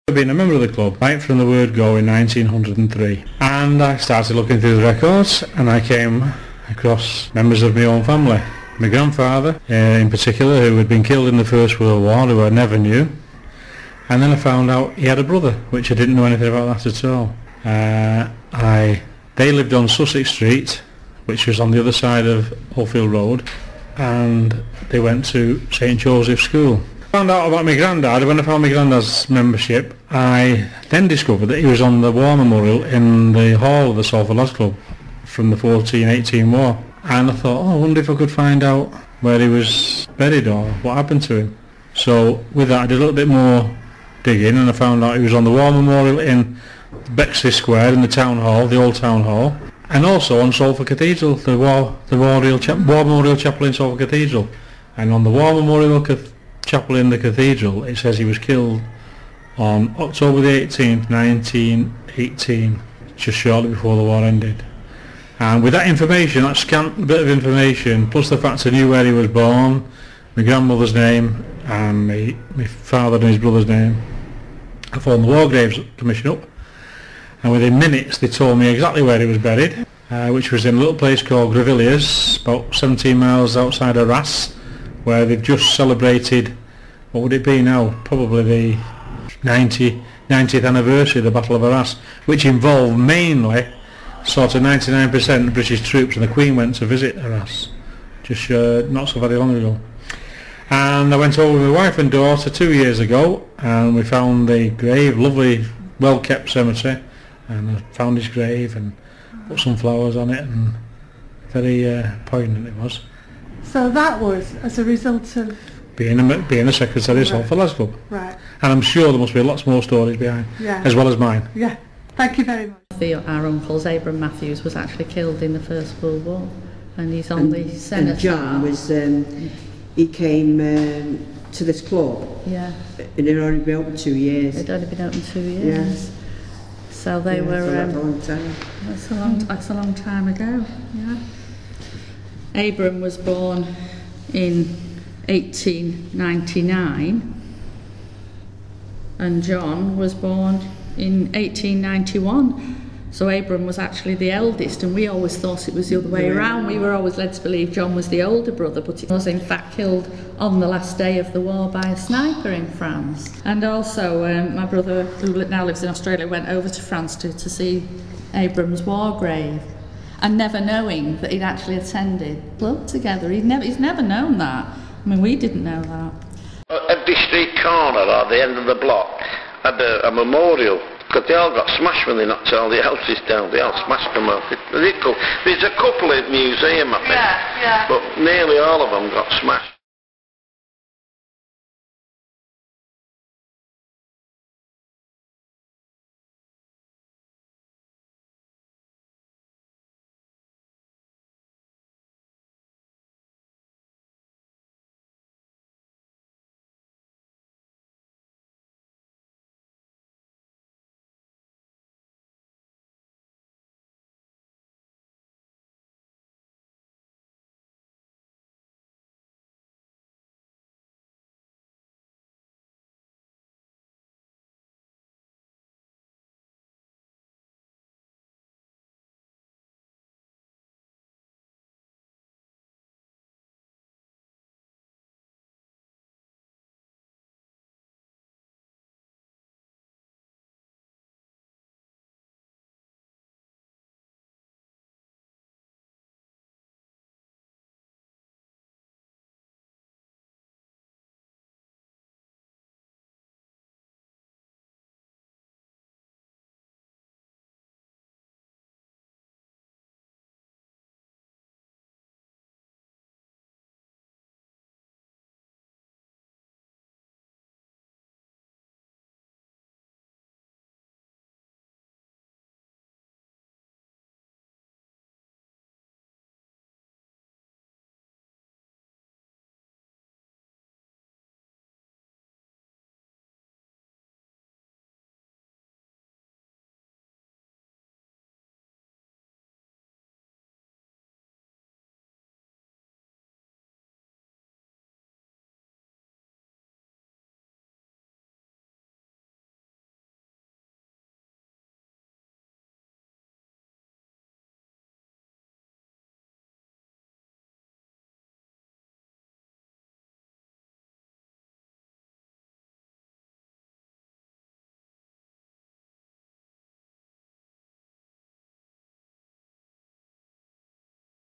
I've been a member of the club right from the word go in 1903, and I started looking through the records and I came across members of my own family. My grandfather in particular, who had been killed in the First World War, who I never knew, and then I found out he had a brother, which I didn't know anything about that at all. They lived on Sussex Street, which was on the other side of Oldfield Road, and they went to St Joseph's School. Found out about my granddad. When I found my granddad's membership, I then discovered that he was on the war memorial in the hall of the Salford Lads Club from the 14-18 war. And I thought, I wonder if I could find out where he was buried or what happened to him. So with that I did a little bit more digging, and I found out he was on the war memorial in Bexley Square in the town hall, the old town hall, and also on Salford Cathedral, the war memorial chapel in Salford Cathedral. And on the war memorial chapel in the cathedral, it says he was killed on October the 18th, 1918, just shortly before the war ended. And with that information, that scant bit of information, plus the fact I knew where he was born, my grandmother's name, and my father and his brother's name, I phoned the War Graves Commission up, and within minutes they told me exactly where he was buried, which was in a little place called Grevilleers, about 17 miles outside of Arras, where they've just celebrated, what would it be now, probably the 90th anniversary of the Battle of Arras, which involved mainly sort of 99% of British troops, and the Queen went to visit Arras just not so very long ago. And I went over with my wife and daughter 2 years ago, and we found the grave, lovely, well kept cemetery, and I found his grave and put some flowers on it, and very poignant it was. So that was as a result of being a secretary of Salford Lads Club. Right. And I'm sure there must be lots more stories behind, as well as mine. Yeah. Thank you very much. Our uncles, Abram Matthews, was actually killed in the First World War, and he's on the Senate. And John was, he came to this club. Yeah. And it had only been open 2 years. It'd only been open 2 years. Yes. So they were. That's a long time. That's a long time ago. Yeah. Abram was born in 1899, and John was born in 1891. So Abram was actually the eldest, and we always thought it was the other way around. We were always led to believe John was the older brother, but he was in fact killed on the last day of the war by a sniper in France. And also my brother, who now lives in Australia, went over to France to see Abram's war grave, and never knowing that he'd actually attended club together. He's never known that. I mean, we didn't know that. At the street corner at the end of the block had a memorial, because they all got smashed when they knocked all the houses down. They all smashed them out. There's a couple in the museum, I think, but nearly all of them got smashed.